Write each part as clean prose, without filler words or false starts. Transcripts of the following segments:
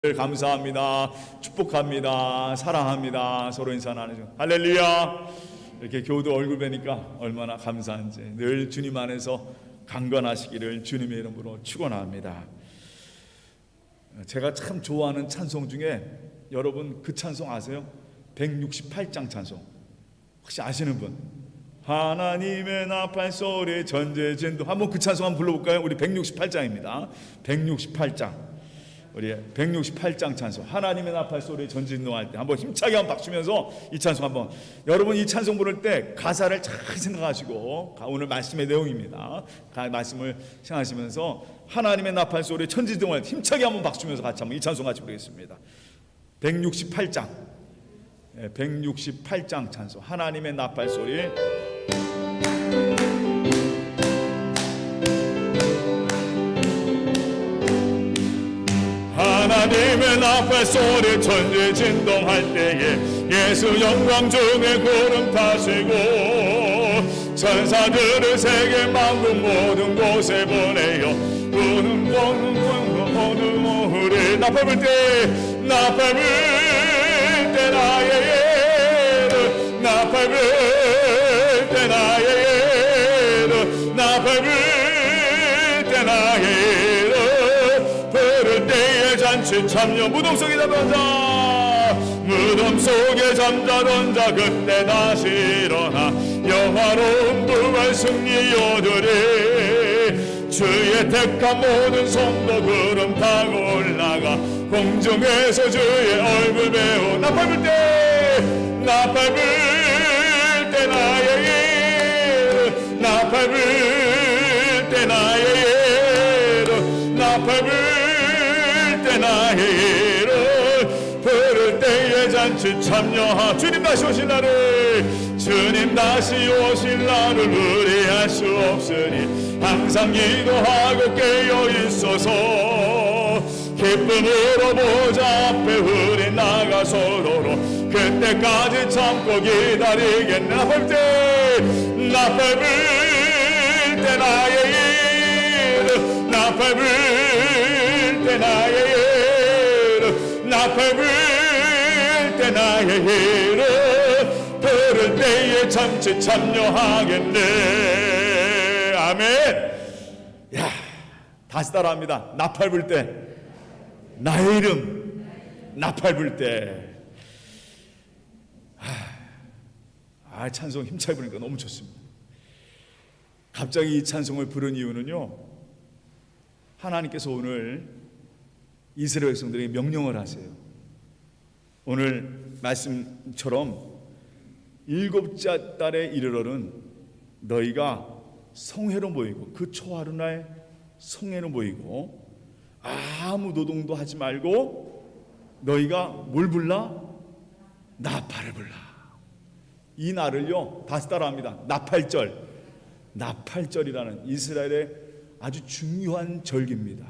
감사합니다. 축복합니다. 사랑합니다. 서로 인사 나누죠. 할렐루야. 이렇게 교우도 얼굴 뵈니까 얼마나 감사한지. 늘 주님 안에서 강건하시기를 주님의 이름으로 축원합니다. 제가 참 좋아하는 찬송 중에 여러분 그 찬송 아세요? 168장 찬송. 혹시 아시는 분? 하나님의 나팔 소리 전제진도. 한번 그 찬송 한번 불러볼까요? 우리 168장입니다. 168장. 우리 168장 찬송, 하나님의 나팔 소리에 전진동할 때 한번 힘차게 한번 박수면서 이 찬송 한번, 여러분 이 찬송 부를 때 가사를 잘 생각하시고, 오늘 말씀의 내용입니다. 말씀을 생각하시면서 하나님의 나팔 소리에 전진동할 때 힘차게 한번 박수면서 같이 한번 이 찬송 같이 부르겠습니다. 168장 168장 찬송, 하나님의 나팔 소리. 하나님의 나팔 소리 천지 진동할 때에 예수 영광 중에 구름 타시고 천사들을 세계 만국 모든 곳에 보내요. 우는 우리 나팔 불 때 나팔 불 때 나의 예루 나팔 불 때 나의 예루 나팔 불 때 나의 예루 부를 때에 잔치 참여 무덤 속에 잠자던 자 무덤 속에 잠자던 자 그때 다시 일어나 영화로운 부활 승리 요들이 주의 택한 모든 성도 구름 타고 올라가 공중에서 주의 얼굴 배우 나팔 불 때 나팔 불 때 나의 예루 나팔 불 때 나의 예루 나팔 불 때 나의 예루 부를 때에 잔치 참여하 주님 다시 오실 날을 주님 다시 오실 날을 우리할 수 없으니 항상 기도하고 깨어 있어서 기쁨으로 보좌 앞에 우리 나가 서로로 그때까지 참고 기다리겠네. 나팔 때 나팔 불 때 나의 예루 나팔 불 때 나의 예루 나팔 불 때 나의 예루 부를 때에 참치 참여하겠네. 아멘. 야, 다시 따라합니다. 나팔 불 때 나의 이름 나팔 불 때. 찬송 힘차게 부르니까 너무 좋습니다. 갑자기 이 찬송을 부른 이유는요, 하나님께서 오늘 이스라엘 백성들에게 명령을 하세요. 오늘 말씀처럼 일곱째 달에 이르러는 너희가 성회로 모이고 그 초하루날 성회로 모이고 아무 노동도 하지 말고 너희가 뭘 불라? 나팔을 불라. 이 날을요, 다시 따라합니다. 나팔절. 나팔절이라는 이스라엘의 아주 중요한 절기입니다.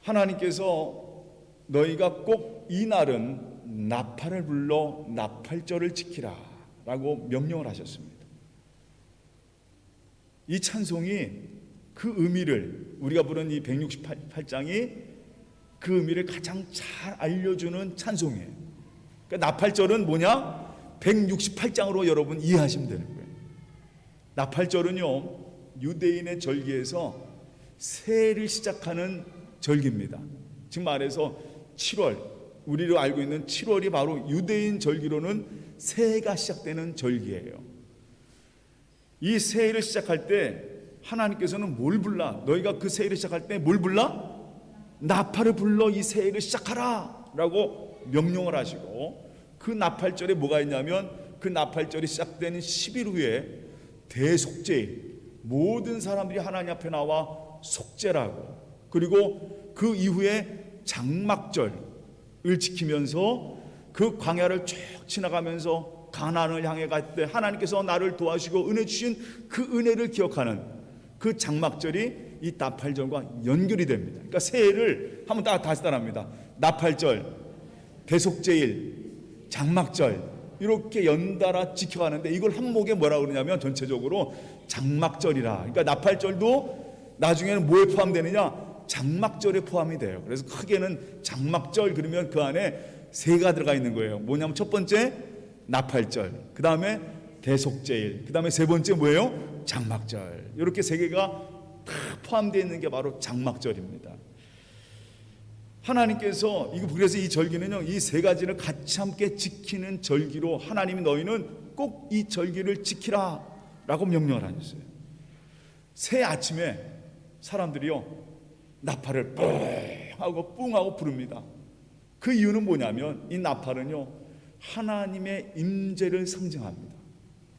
하나님께서 너희가 꼭 이 날은 나팔을 불러 나팔절을 지키라 라고 명령을 하셨습니다. 이 찬송이 그 의미를, 우리가 부른 이 168장이 그 의미를 가장 잘 알려주는 찬송이에요. 그러니까 나팔절은 뭐냐? 168장으로 여러분 이해하시면 되는 거예요. 나팔절은요, 유대인의 절기에서 새해를 시작하는 절기입니다. 즉 말해서 7월, 우리로 알고 있는 7월이 바로 유대인 절기로는 새해가 시작되는 절기예요. 이 새해를 시작할 때 하나님께서는 뭘 불라? 너희가 그 새해를 시작할 때 뭘 불라? 나팔을 불러 이 새해를 시작하라 라고 명령을 하시고, 그 나팔절에 뭐가 있냐면 그 나팔절이 시작되는 10일 후에 대속죄일, 모든 사람들이 하나님 앞에 나와 속죄라고, 그리고 그 이후에 장막절을 지키면서 그 광야를 쭉 지나가면서 가나안을 향해 갈 때 하나님께서 나를 도와주시고 은혜 주신 그 은혜를 기억하는 그 장막절이 이 나팔절과 연결이 됩니다. 그러니까 새해를 한번 다시 따라합니다. 나팔절, 대속죄일, 장막절 이렇게 연달아 지켜가는데 이걸 한목에 뭐라고 그러냐면 전체적으로 장막절이라. 그러니까 나팔절도 나중에는 뭐에 포함되느냐? 장막절에 포함이 돼요. 그래서 크게는 장막절 그러면 그 안에 세가 들어가 있는 거예요. 뭐냐면 첫 번째 나팔절, 그 다음에 대속제일, 그 다음에 세 번째 뭐예요? 장막절. 이렇게 세 개가 다 포함되어 있는 게 바로 장막절입니다. 하나님께서 그래서 이 절기는요, 이 세 가지를 같이 함께 지키는 절기로 하나님이 너희는 꼭 이 절기를 지키라 라고 명령을 하셨어요. 새 아침에 사람들이요 나팔을 뿡 하고 부릅니다. 그 이유는 뭐냐면 이 나팔은요 하나님의 임재를 상징합니다.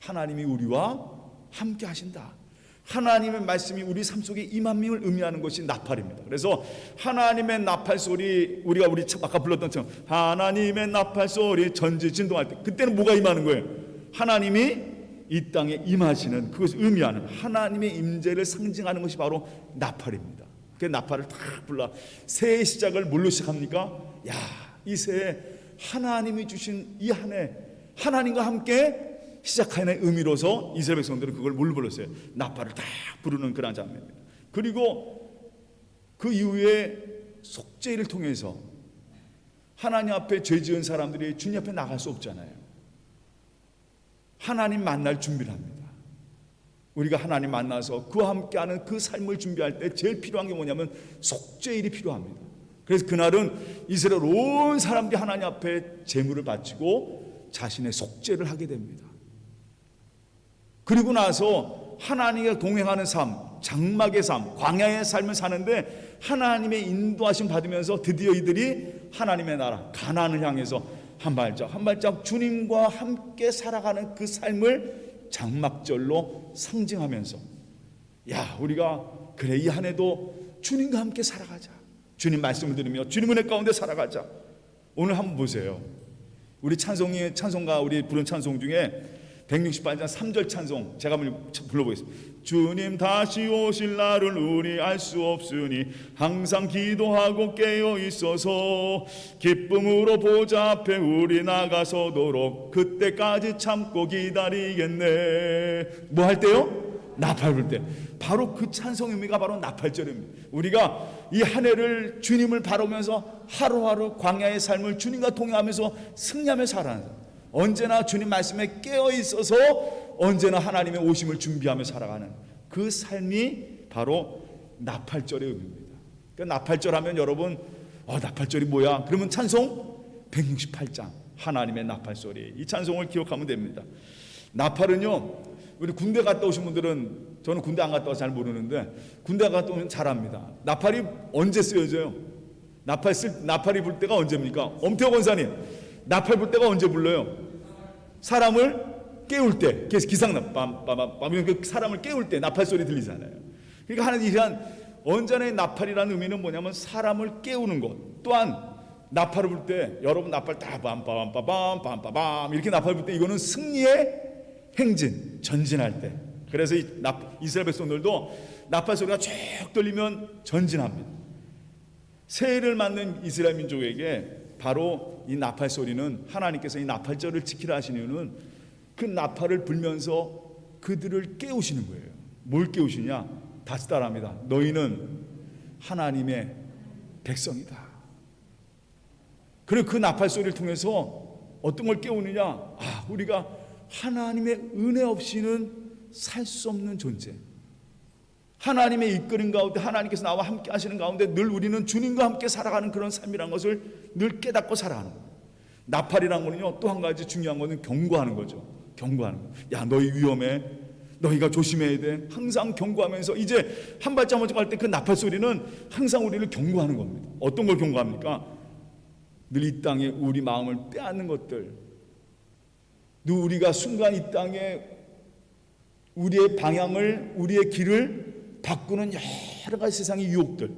하나님이 우리와 함께 하신다. 하나님의 말씀이 우리 삶 속에 임함을 의미하는 것이 나팔입니다. 그래서 하나님의 나팔 소리, 우리 아까 불렀던 처럼 하나님의 나팔 소리 전지 진동할 때, 그때는 뭐가 임하는 거예요? 하나님이 이 땅에 임하시는, 그것을 의미하는 하나님의 임재를 상징하는 것이 바로 나팔입니다. 그 나팔을 탁 불러 새해 시작을 뭘로 시작합니까? 이 새해 하나님이 주신 이 한 해 하나님과 함께 시작하는 의미로서 이스라엘 백성들은 그걸 뭘로 불렀어요? 나팔을 딱 부르는 그런 장면입니다. 그리고 그 이후에 속죄를 통해서 하나님 앞에 죄 지은 사람들이 주님 앞에 나갈 수 없잖아요. 하나님 만날 준비를 합니다. 우리가 하나님 만나서 그와 함께하는 그 삶을 준비할 때 제일 필요한 게 뭐냐면 속죄일이 필요합니다. 그래서 그날은 이스라엘 온 사람들이 하나님 앞에 제물을 바치고 자신의 속죄를 하게 됩니다. 그리고 나서 하나님과 동행하는 삶, 장막의 삶, 광야의 삶을 사는데 하나님의 인도하심 받으면서 드디어 이들이 하나님의 나라 가나안을 향해서 한 발짝 한 발짝 주님과 함께 살아가는 그 삶을 장막절로 상징하면서 우리가 그래 이 한 해도 주님과 함께 살아가자. 주님 말씀을 들으며 주님 은혜 가운데 살아가자. 오늘 한번 보세요. 우리 찬송가 우리 부른 찬송 중에 168장 3절 찬송 제가 한번 불러보겠습니다. 주님 다시 오실 날을 우리 알 수 없으니 항상 기도하고 깨어 있어서 기쁨으로 보좌 앞에 우리 나가서도록 그때까지 참고 기다리겠네. 뭐 할 때요? 나팔 불 때. 바로 그 찬송 의미가 바로 나팔절입니다. 우리가 이 한 해를 주님을 바라보면서 하루하루 광야의 삶을 주님과 동행하면서 승리하며 살아가는 사람, 언제나 주님 말씀에 깨어 있어서 언제나 하나님의 오심을 준비하며 살아가는 그 삶이 바로 나팔절의 의미입니다. 그러니까 나팔절 하면 여러분 나팔절이 뭐야? 그러면 찬송 168장 하나님의 나팔소리, 이 찬송을 기억하면 됩니다. 나팔은요, 우리 군대 갔다 오신 분들은, 저는 군대 안 갔다 와서 잘 모르는데 군대 갔다 오면 잘 압니다. 나팔이 언제 쓰여져요? 나팔이 불 때가 언제입니까? 엄태호 권사님, 나팔 불 때가 언제 불러요? 사람을 깨울 때, 기상나 빰빰빰, 사람을 깨울 때 나팔 소리 들리잖아요. 그러니까 하나님 언제나 나팔이라는 의미는 뭐냐면 사람을 깨우는 것. 또한 나팔을 불 때 여러분 나팔 다 빰빰빰빰빰빰빰 이렇게 나팔 불 때 이거는 승리의 행진, 전진할 때. 그래서 이스라엘 백성들도 나팔 소리가 쭉 들리면 전진합니다. 새해를 맞는 이스라엘 민족에게 바로 이 나팔 소리는, 하나님께서 이 나팔절을 지키라 하시는 이유는 그 나팔을 불면서 그들을 깨우시는 거예요. 뭘 깨우시냐? 다시 따라합니다. 너희는 하나님의 백성이다. 그리고 그 나팔 소리를 통해서 어떤 걸 깨우느냐? 우리가 하나님의 은혜 없이는 살 수 없는 존재, 하나님의 이끌림 가운데 하나님께서 나와 함께 하시는 가운데 늘 우리는 주님과 함께 살아가는 그런 삶이라는 것을 늘 깨닫고 살아가는 거예요. 나팔이라는 거는요, 또 한 가지 중요한 거는 경고하는 거죠. 경고하는 거예요. 너희 위험해, 너희가 조심해야 돼. 항상 경고하면서 이제 한 발짝 먼저 갈 때 그 나팔 소리는 항상 우리를 경고하는 겁니다. 어떤 걸 경고합니까? 늘 이 땅에 우리 마음을 빼앗는 것들, 늘 우리가 순간 이 땅에 우리의 방향을, 우리의 길을 바꾸는 여러 가지 세상의 유혹들,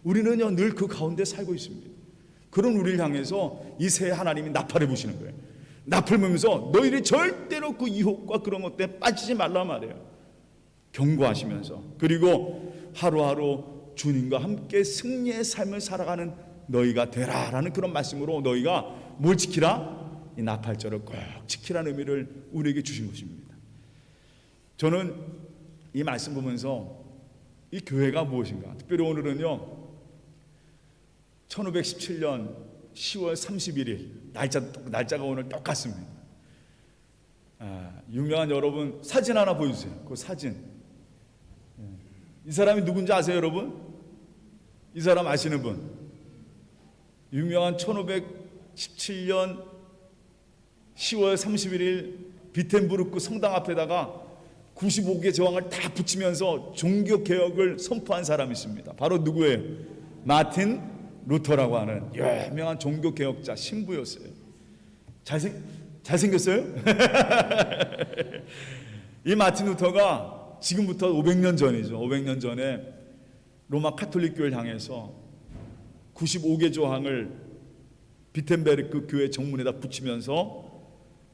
우리는요 늘 그 가운데 살고 있습니다. 그런 우리를 향해서 이 새해 하나님이 나팔을 부시는 거예요. 나팔 불면서 너희들이 절대로 그 유혹과 그런 것들에 빠지지 말라 말이에요. 경고하시면서, 그리고 하루하루 주님과 함께 승리의 삶을 살아가는 너희가 되라라는 그런 말씀으로 너희가 뭘 지키라? 이 나팔절을 꼭 지키라는 의미를 우리에게 주신 것입니다. 저는 이 말씀 보면서 이 교회가 무엇인가? 특별히 오늘은요 1517년 10월 31일 날짜가 오늘 똑같습니다. 유명한 여러분 사진 하나 보여주세요. 그 사진. 이 사람이 누군지 아세요, 여러분? 이 사람 아시는 분? 유명한 1517년 10월 31일 비텐부르크 성당 앞에다가 95개 저항을 다 붙이면서 종교개혁을 선포한 사람이 있습니다. 바로 누구예요? 마틴 루터라고 하는 유명한 종교개혁자 신부였어요. 잘생겼어요? 이 마틴 루터가 지금부터 500년 전이죠. 500년 전에 로마 카톨릭 교회를 향해서 95개 조항을 비텐베르크 교회 정문에다 붙이면서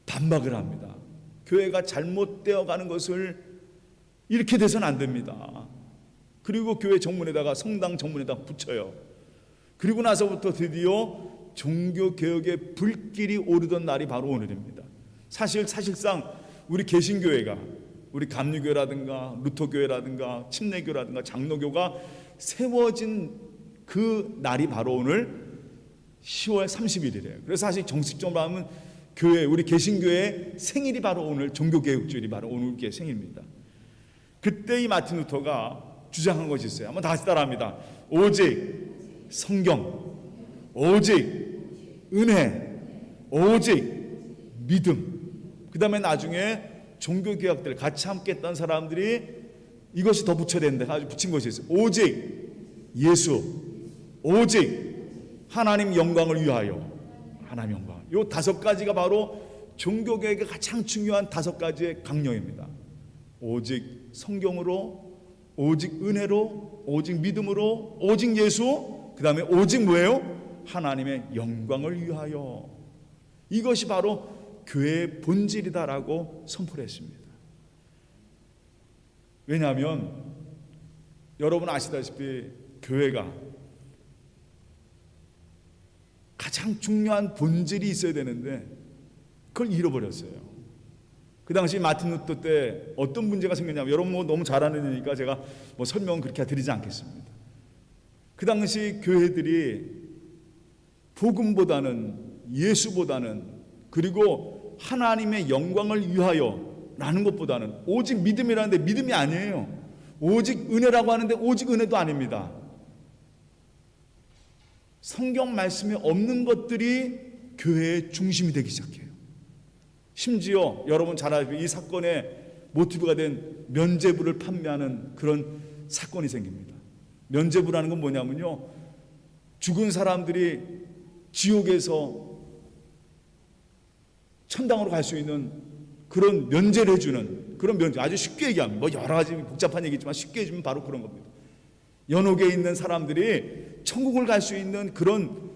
반박을 합니다. 교회가 잘못되어 가는 것을 이렇게 돼서는 안 됩니다. 그리고 교회 정문에다가 성당 정문에다 붙여요. 그리고 나서부터 드디어 종교개혁의 불길이 오르던 날이 바로 오늘입니다. 사실상 우리 개신교회가 우리 감리교회라든가 루터교회라든가 침례교라든가 장로교가 세워진 그 날이 바로 오늘 10월 30일이래요. 그래서 사실 정식적으로 하면 교회, 우리 개신교회의 생일이 바로 오늘, 종교개혁주일이 바로 오늘의 생일입니다. 그때 이 마틴 루터가 주장한 것이 있어요. 한번 다시 따라합니다. 오직 성경, 오직 은혜, 오직 믿음. 그 다음에 나중에 종교개혁들 같이 함께 했던 사람들이 이것이 더 붙여야 되는데 아주 붙인 것이 있어요. 오직 예수, 오직 하나님 영광을 위하여. 하나님 영광. 이 5가지가 바로 종교개혁의 가장 중요한 5가지의 강령입니다. 오직 성경으로, 오직 은혜로, 오직 믿음으로, 오직 예수, 그 다음에 오직 뭐예요? 하나님의 영광을 위하여. 이것이 바로 교회의 본질이다라고 선포를 했습니다. 왜냐하면 여러분 아시다시피 교회가 가장 중요한 본질이 있어야 되는데 그걸 잃어버렸어요. 그 당시 마틴 루터 때 어떤 문제가 생겼냐면, 여러분 너무 잘 아는 일이니까 제가 설명 그렇게 드리지 않겠습니다. 그 당시 교회들이 복음보다는, 예수보다는, 그리고 하나님의 영광을 위하여 라는 것보다는 오직 믿음이라는데 믿음이 아니에요. 오직 은혜라고 하는데 오직 은혜도 아닙니다. 성경 말씀에 없는 것들이 교회의 중심이 되기 시작해요. 심지어 여러분 잘 알고 이 사건의 모티브가 된 면죄부를 판매하는 그런 사건이 생깁니다. 면죄부라는 건 뭐냐면요, 죽은 사람들이 지옥에서 천당으로 갈 수 있는 그런 면제를 해주는 그런 면제. 아주 쉽게 얘기하면 여러 가지 복잡한 얘기지만 쉽게 해주면 바로 그런 겁니다. 연옥에 있는 사람들이 천국을 갈 수 있는 그런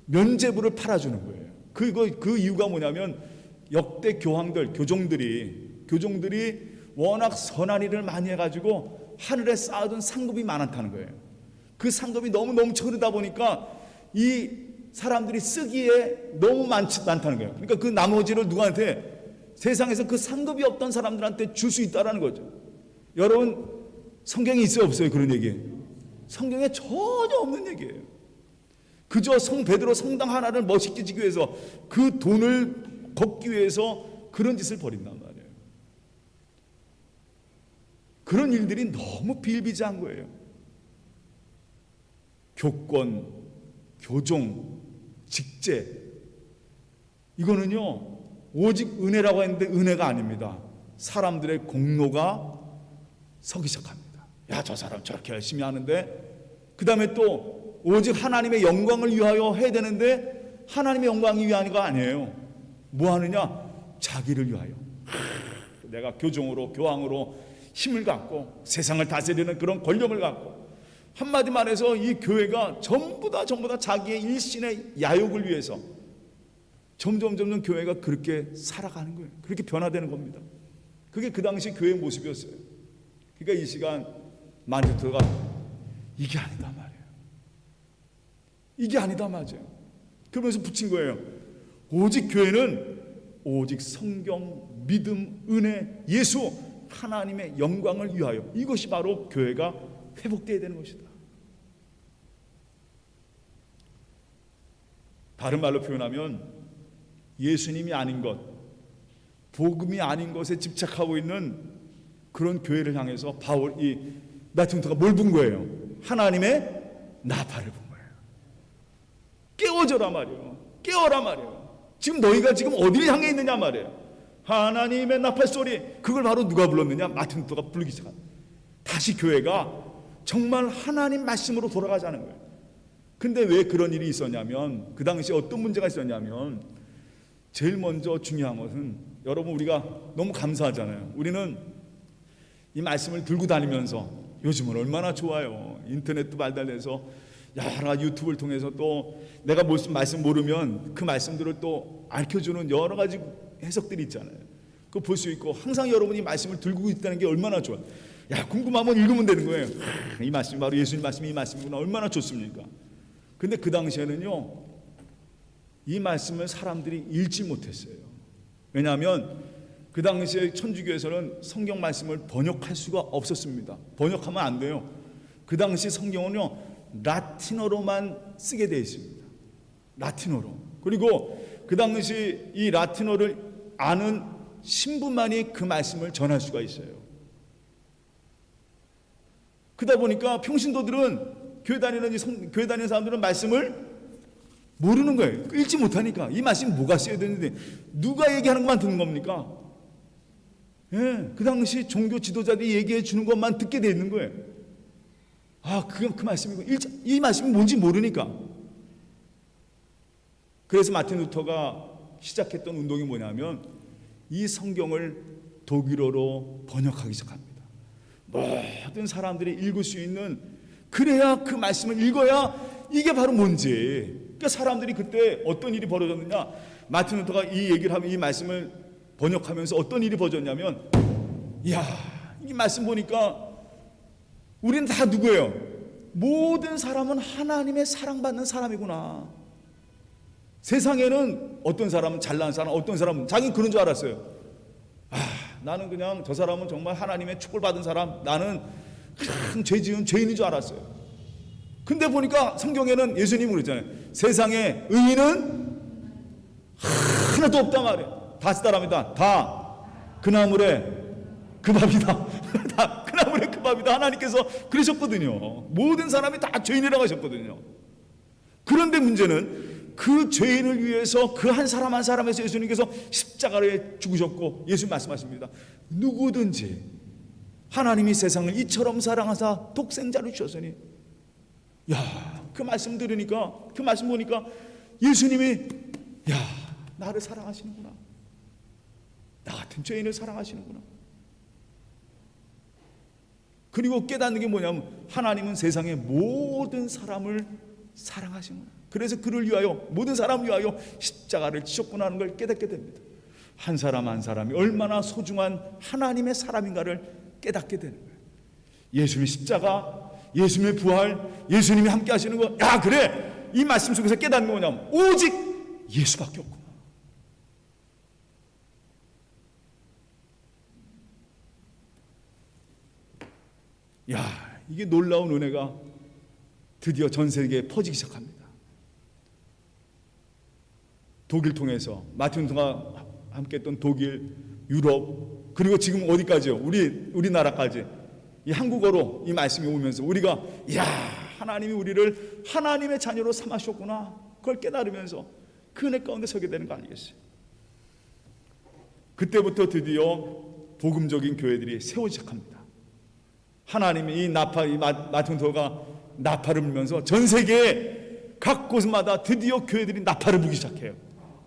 면죄부를 팔아주는 거예요. 그 이유가 뭐냐면 역대 교종들이 워낙 선한 일을 많이 해가지고 하늘에 쌓아둔 상급이 많다는 거예요. 그 상급이 너무 넘쳐 흐르다 보니까 이 사람들이 쓰기에 너무 많다는 거예요. 그러니까 그 나머지를 누구한테, 세상에서 그 상급이 없던 사람들한테 줄 수 있다라는 거죠. 여러분 성경에 있어요, 없어요? 그런 얘기 성경에 전혀 없는 얘기예요. 그저 성 베드로 성당 하나를 멋있게 지기 위해서, 그 돈을 걷기 위해서 그런 짓을 벌인단 말이에요. 그런 일들이 너무 비일비재한 거예요. 교권, 교종, 직제, 이거는요 오직 은혜라고 했는데 은혜가 아닙니다. 사람들의 공로가 서기 시작합니다. 야, 저 사람 저렇게 열심히 하는데, 그 다음에 또 오직 하나님의 영광을 위하여 해야 되는데 하나님의 영광이 위하니가 아니에요. 뭐 하느냐? 자기를 위하여. 내가 교종으로, 교황으로 힘을 갖고 세상을 다스리는 그런 권력을 갖고, 한마디 말해서 이 교회가 전부 다 자기의 일신의 야욕을 위해서 점점 교회가 그렇게 살아가는 거예요. 그렇게 변화되는 겁니다. 그게 그 당시 교회의 모습이었어요. 그러니까 이 시간 마틴 루터가 이게 아니다 말이에요. 이게 아니다 맞아요. 그러면서 붙인 거예요. 오직 교회는 오직 성경, 믿음, 은혜, 예수, 하나님의 영광을 위하여. 이것이 바로 교회가 회복되어야 되는 것이다. 다른 말로 표현하면 예수님이 아닌 것, 복음이 아닌 것에 집착하고 있는 그런 교회를 향해서 마틴 루터가 뭘 본 거예요? 하나님의 나팔을 본 거예요. 깨워져라 말이에요. 깨워라 말이에요. 지금 너희가 지금 어디를 향해 있느냐 말이에요. 하나님의 나팔 소리, 그걸 바로 누가 불렀느냐? 마틴 루터가 부르기 시작합니다. 다시 교회가 정말 하나님 말씀으로 돌아가자는 거예요. 근데 왜 그런 일이 있었냐면, 그 당시에 어떤 문제가 있었냐면, 제일 먼저 중요한 것은, 여러분 우리가 너무 감사하잖아요. 우리는 이 말씀을 들고 다니면서 요즘은 얼마나 좋아요. 인터넷도 발달돼서 여러 유튜브를 통해서 또 내가 무슨 말씀 모르면 그 말씀들을 또 알려주는 여러 가지 해석들이 있잖아요. 그거 볼 수 있고, 항상 여러분이 말씀을 들고 있다는 게 얼마나 좋아요. 야, 궁금하면 읽으면 되는 거예요. 이 말씀이 바로 예수님 말씀이 이 말씀이구나. 얼마나 좋습니까? 근데 그 당시에는요, 이 말씀을 사람들이 읽지 못했어요. 왜냐하면 그 당시에 천주교에서는 성경 말씀을 번역할 수가 없었습니다. 번역하면 안 돼요. 그 당시 성경은요, 라틴어로만 쓰게 되어 있습니다. 라틴어로. 그리고 그 당시 이 라틴어를 아는 신부만이 그 말씀을 전할 수가 있어요. 그러다 보니까 평신도들은 교회 다니는 사람들은 말씀을 모르는 거예요. 읽지 못하니까. 이 말씀이 뭐가 써야 되는데 누가 얘기하는 것만 듣는 겁니까? 예, 그 당시 종교 지도자들이 얘기해 주는 것만 듣게 돼 있는 거예요. 아, 그건 그 말씀이고, 이 말씀이 뭔지 모르니까. 그래서 마틴 루터가 시작했던 운동이 뭐냐면, 이 성경을 독일어로 번역하기 시작합니다. 모든 사람들이 읽을 수 있는, 그래야 그 말씀을 읽어야 이게 바로 뭔지. 그러니까 사람들이 그때 어떤 일이 벌어졌느냐, 마틴 루터가 이 얘기를 하면, 이 말씀을 번역하면서 어떤 일이 벌어졌냐면, 이야, 이 말씀 보니까 우리는 다 누구예요? 모든 사람은 하나님의 사랑받는 사람이구나. 세상에는 어떤 사람은 잘난 사람, 어떤 사람은 자기는 그런 줄 알았어요. 아, 나는 그냥 저 사람은 정말 하나님의 축복을 받은 사람, 나는 큰 죄 지은 죄인인 줄 알았어요. 근데 보니까 성경에는 예수님이 그랬잖아요. 세상에 의인은 하나도 없다 말이에요. 다시 따라합니다. 다 그 나물에 그 밥이다. 다 그 나물에 그 밥이다. 하나님께서 그러셨거든요. 모든 사람이 다 죄인이라고 하셨거든요. 그런데 문제는 그 죄인을 위해서 그 한 사람 한 사람에서 예수님께서 십자가에 죽으셨고, 예수님 말씀하십니다. 누구든지 하나님이 세상을 이처럼 사랑하사 독생자를 주셨으니, 야, 그 말씀 들으니까, 그 말씀 보니까 예수님이, 야, 나를 사랑하시는구나. 나 같은 죄인을 사랑하시는구나. 그리고 깨닫는 게 뭐냐면, 하나님은 세상의 모든 사람을 사랑하시는구나. 그래서 그를 위하여, 모든 사람을 위하여 십자가를 지셨구나 하는 걸 깨닫게 됩니다. 한 사람 한 사람이 얼마나 소중한 하나님의 사람인가를 깨닫게 되는 거예요. 예수님의 십자가, 예수님의 부활, 예수님이 함께 하시는 거, 야, 그래, 이 말씀 속에서 깨닫는 게 뭐냐면 오직 예수밖에 없구나. 야, 이게 놀라운 은혜가 드디어 전 세계에 퍼지기 시작합니다. 독일 통해서, 마틴 루터가 함께했던 독일, 유럽, 그리고 지금 어디까지요? 우리나라까지 이 한국어로 이 말씀이 오면서 우리가, 야, 하나님이 우리를 하나님의 자녀로 삼으셨구나, 그걸 깨달으면서 그 은혜 가운데 서게 되는 거 아니겠어요? 그때부터 드디어 복음적인 교회들이 세워지기 시작합니다. 하나님이 이 마틴 루터가 나팔을 불면서 전 세계 각 곳마다 드디어 교회들이 나팔을 불기 시작해요.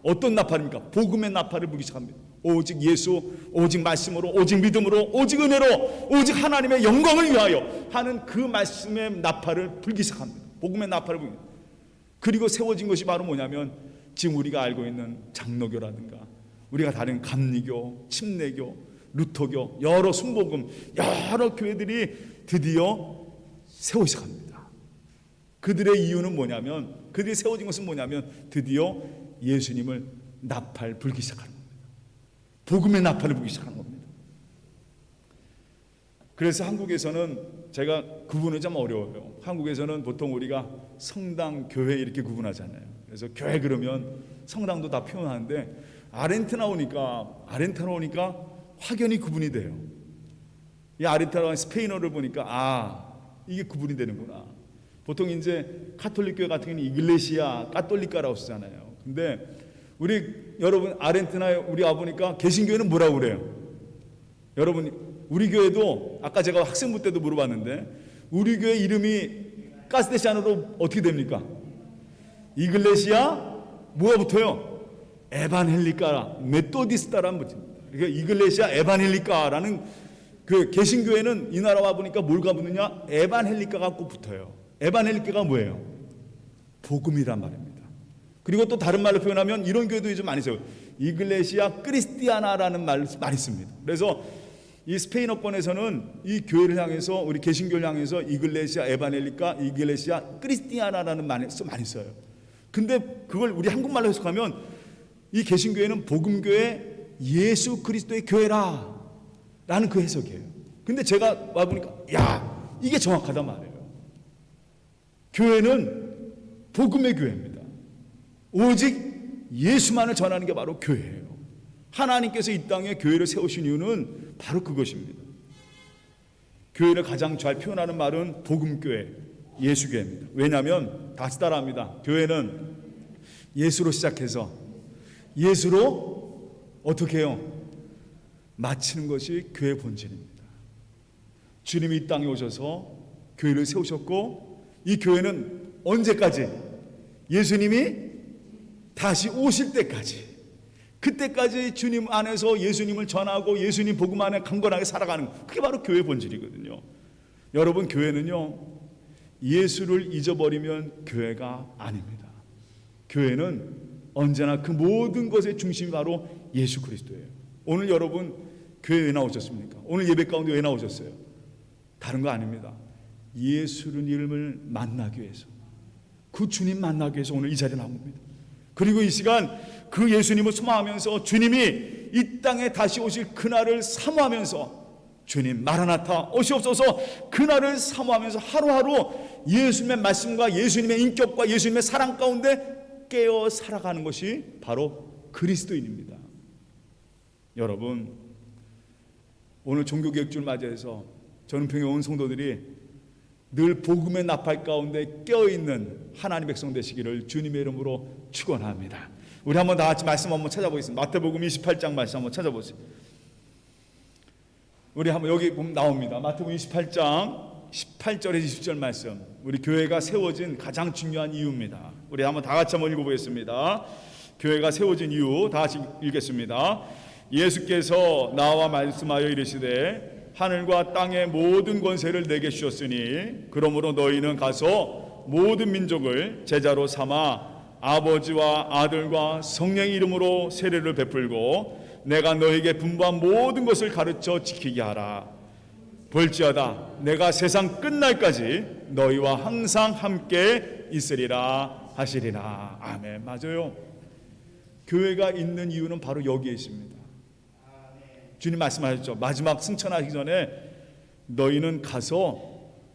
어떤 나팔입니까? 복음의 나팔을 불기 시작합니다. 오직 예수, 오직 말씀으로, 오직 믿음으로, 오직 은혜로, 오직 하나님의 영광을 위하여 하는 그 말씀의 나팔을 불기 시작합니다. 복음의 나팔을 불기. 그리고 세워진 것이 바로 뭐냐면, 지금 우리가 알고 있는 장로교라든가, 우리가 다른 감리교, 침례교, 루터교, 여러 순복음, 여러 교회들이 드디어 세워지기 시작합니다. 그들의 이유는 뭐냐면, 그들이 세워진 것은 뭐냐면, 드디어 예수님을 나팔 불기 시작하는 겁니다. 복음의 나팔을 불기 시작하는 겁니다. 그래서 한국에서는 제가 구분이 좀 어려워요. 한국에서는 보통 우리가 성당, 교회 이렇게 구분하잖아요. 그래서 교회 그러면 성당도 다 표현하는데 아르헨티나 오니까 확연히 구분이 돼요. 이 아르헨티나 스페인어를 보니까 이게 구분이 되는구나. 보통 이제 카톨릭 교회 같은 경우는 이글레시아 까톨리카라고 쓰잖아요. 근데 여러분 아르헨티나에 우리 와 보니까 개신교회는 뭐라고 그래요? 여러분 우리 교회도 아까 제가 학생부 때도 물어봤는데 우리 교회 이름이 카스테시아노로 어떻게 됩니까? 이글레시아 뭐가 붙어요? 에반헬리카 메토디스타라는 붙입니다. 그러니까 이글레시아 에반헬리카라는 그 개신교회는 이 나라 와 보니까 뭘가 붙느냐? 에반헬리카가 꼭 붙어요. 에반헬리카가 뭐예요? 복음이란 말입니다. 그리고 또 다른 말로 표현하면 이런 교회도 요즘 많이 써요. 이글레시아 크리스티아나라는 말을 많이 씁니다. 그래서 이 스페인어권에서는 이 교회를 향해서 우리 개신교를 향해서 이글레시아 에반헬리카, 이글레시아 크리스티아나라는 말을 많이 써요. 근데 그걸 우리 한국말로 해석하면 이 개신교회는 복음교회 예수 그리스도의 교회라 라는 그 해석이에요. 근데 제가 와보니까 이게 정확하단 말이에요. 교회는 복음의 교회입니다. 오직 예수만을 전하는 게 바로 교회예요. 하나님께서 이 땅에 교회를 세우신 이유는 바로 그것입니다. 교회를 가장 잘 표현하는 말은 복음교회, 예수교회입니다. 왜냐하면 다 같이 따라합니다. 교회는 예수로 시작해서 예수로 어떻게 해요? 마치는 것이 교회의 본질입니다. 주님이 이 땅에 오셔서 교회를 세우셨고 이 교회는 언제까지? 예수님이 다시 오실 때까지, 그때까지 주님 안에서 예수님을 전하고 예수님 복음 안에 강건하게 살아가는, 그게 바로 교회의 본질이거든요. 여러분, 교회는요 예수를 잊어버리면 교회가 아닙니다. 교회는 언제나 그 모든 것의 중심이 바로 예수 그리스도예요. 오늘 여러분 교회 왜 나오셨습니까? 오늘 예배 가운데 왜 나오셨어요? 다른 거 아닙니다. 예수를 이름을 만나기 위해서, 그 주님 만나기 위해서 오늘 이 자리에 나온 겁니다. 그리고 이 시간 그 예수님을 소망하면서 주님이 이 땅에 다시 오실 그날을 사모하면서, 주님 마라나타 오시옵소서, 그날을 사모하면서 하루하루 예수님의 말씀과 예수님의 인격과 예수님의 사랑 가운데 깨어 살아가는 것이 바로 그리스도인입니다. 여러분, 오늘 종교개혁주를 맞이해서 전은평에 온 성도들이 늘 복음의 나팔 가운데 깨어있는 하나님 백성 되시기를 주님의 이름으로 축원합니다. 우리 한번 다 같이 말씀 한번 찾아보겠습니다. 마태복음 28장 말씀 한번 찾아보세요. 우리 한번 여기 보면 나옵니다. 마태복음 28장 18절에서 20절 말씀. 우리 교회가 세워진 가장 중요한 이유입니다. 우리 한번 다 같이 한번 읽어보겠습니다. 교회가 세워진 이유 다 같이 읽겠습니다. 예수께서 나와 말씀하여 이르시되 하늘과 땅의 모든 권세를 내게 주셨으니 그러므로 너희는 가서 모든 민족을 제자로 삼아 아버지와 아들과 성령의 이름으로 세례를 베풀고 내가 너희에게 분부한 모든 것을 가르쳐 지키게 하라. 볼지어다 내가 세상 끝날까지 너희와 항상 함께 있으리라 하시리라. 아멘. 맞아요. 교회가 있는 이유는 바로 여기에 있습니다. 주님 말씀하셨죠. 마지막 승천하기 전에 너희는 가서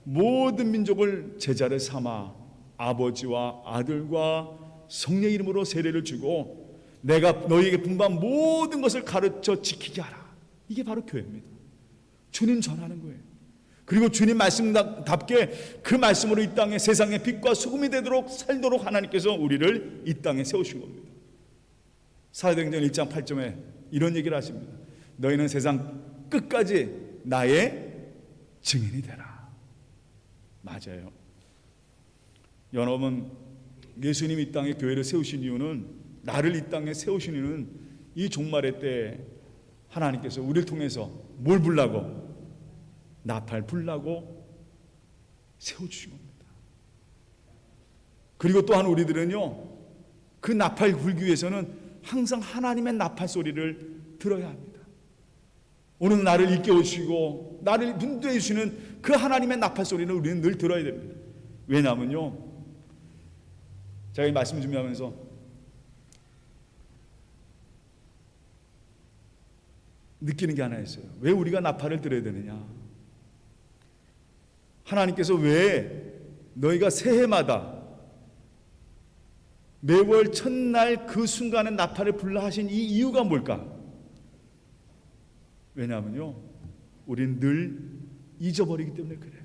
모든 민족을 제자를 삼아 아버지와 아들과 성령의 이름으로 세례를 주고 내가 너희에게 분부한 모든 것을 가르쳐 지키게 하라. 이게 바로 교회입니다. 주님 전하는 거예요. 그리고 주님 말씀답게 그 말씀으로 이 땅에 세상의 빛과 소금이 되도록 살도록 하나님께서 우리를 이 땅에 세우신 겁니다. 사도행전 1장 8절에 이런 얘기를 하십니다. 너희는 세상 끝까지 나의 증인이 되라. 맞아요. 여러분, 예수님이 이 땅에 교회를 세우신 이유는, 나를 이 땅에 세우신 이유는 이 종말의 때에 하나님께서 우리를 통해서 뭘 불라고? 나팔 불라고 세워주신 겁니다. 그리고 또한 우리들은요, 그 나팔 불기 위해서는 항상 하나님의 나팔 소리를 들어야 합니다. 오늘 나를 일깨워주시고 나를 분도해 주시는 그 하나님의 나팔 소리를 우리는 늘 들어야 됩니다. 왜냐하면요, 제가 이 말씀 준비하면서 느끼는 게 하나 있어요. 왜 우리가 나팔을 들어야 되느냐? 하나님께서 왜 너희가 새해마다 매월 첫날 그 순간에 나팔을 불라 하신 이 이유가 뭘까? 왜냐하면요, 우린 늘 잊어버리기 때문에 그래요.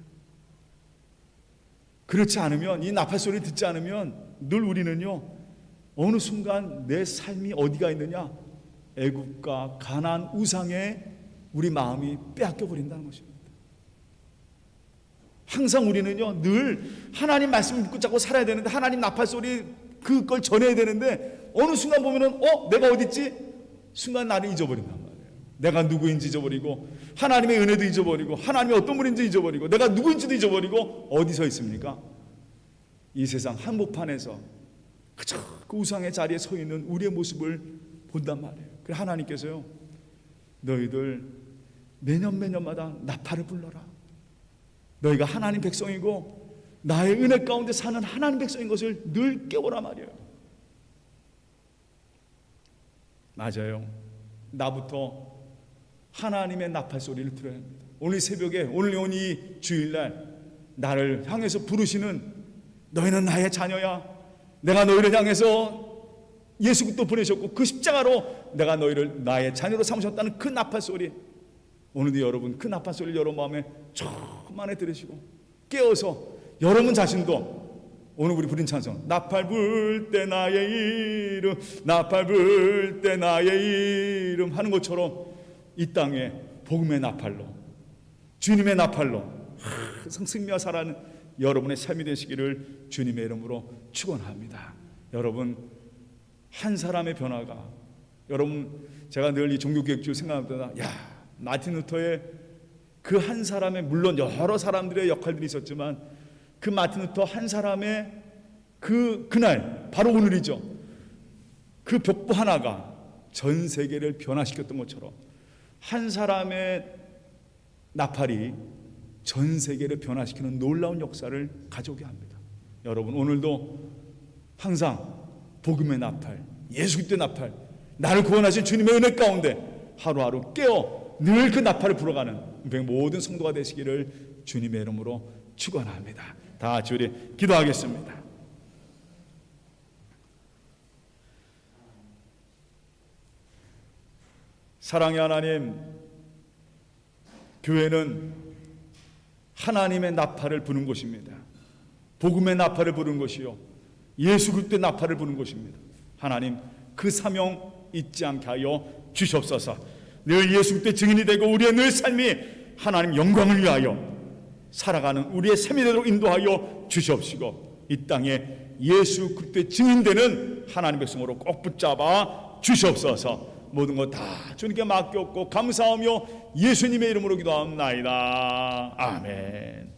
그렇지 않으면, 이 나팔 소리 듣지 않으면 늘 우리는요, 어느 순간 내 삶이 어디가 있느냐, 애국과 가나안 우상에 우리 마음이 빼앗겨 버린다는 것입니다. 항상 우리는요, 늘 하나님 말씀을 붙잡고 살아야 되는데, 하나님 나팔 소리 그걸 전해야 되는데, 어느 순간 보면은 내가 어디 있지? 순간 나를 잊어버린단 말이에요. 내가 누구인지 잊어버리고, 하나님의 은혜도 잊어버리고, 하나님이 어떤 분인지 잊어버리고, 내가 누구인지도 잊어버리고, 어디서 있습니까? 이 세상 한복판에서 그저 그 우상의 자리에 서 있는 우리의 모습을 본단 말이에요. 그래서 하나님께서요, 너희들 매년마다 나팔을 불러라. 너희가 하나님 백성이고 나의 은혜 가운데 사는 하나님 백성인 것을 늘 깨우라 말이에요. 맞아요. 나부터 하나님의 나팔 소리를 들어야 합니다. 오늘 새벽에, 오늘 이 주일날 나를 향해서 부르시는, 너희는 나의 자녀야, 내가 너희를 향해서 예수 그리스도 보내셨고 그 십자가로 내가 너희를 나의 자녀로 삼으셨다는 그 나팔 소리, 오늘도 여러분 그 나팔 소리를 여러분 마음에 충만히 들으시고 깨어서 여러분 자신도 오늘 우리 부른 찬송, 나팔 불 때 나의 이름, 나팔 불 때 나의 이름 하는 것처럼 이 땅에 복음의 나팔로, 주님의 나팔로 항상 승리와 살아가는 여러분의 삶이 되시기를 주님의 이름으로 축원합니다. 여러분, 한 사람의 변화가, 여러분, 제가 늘 이 종교개혁주를 생각할 때마다 마틴 루터의 그 한 사람의, 물론 여러 사람들의 역할들이 있었지만 그 마틴 루터 한 사람의 그날, 바로 오늘이죠, 그 벽보 하나가 전 세계를 변화시켰던 것처럼 한 사람의 나팔이 전 세계를 변화시키는 놀라운 역사를 가져오게 합니다. 여러분, 오늘도 항상 복음의 나팔, 예수 그리스도의 나팔, 나를 구원하신 주님의 은혜 가운데 하루하루 깨어 늘 그 나팔을 불어가는 모든 성도가 되시기를 주님의 이름으로 축원합니다. 다 같이 우리 기도하겠습니다. 사랑의 하나님, 교회는 하나님의 나팔을 부는 곳입니다. 복음의 나팔을 부는 곳이요, 예수 그리스도의 나팔을 부는 곳입니다. 하나님, 그 사명 잊지 않게 하여 주시옵소서. 늘 예수 그리스도의 증인이 되고 우리의 늘 삶이 하나님 영광을 위하여 살아가는 우리의 삶이 되도록 인도하여 주시옵시고, 이 땅에 예수 그리스도의 증인되는 하나님 백성으로 꼭 붙잡아 주시옵소서. 모든 것 다 주님께 맡겼고 감사하며 예수님의 이름으로 기도합니다. 아멘.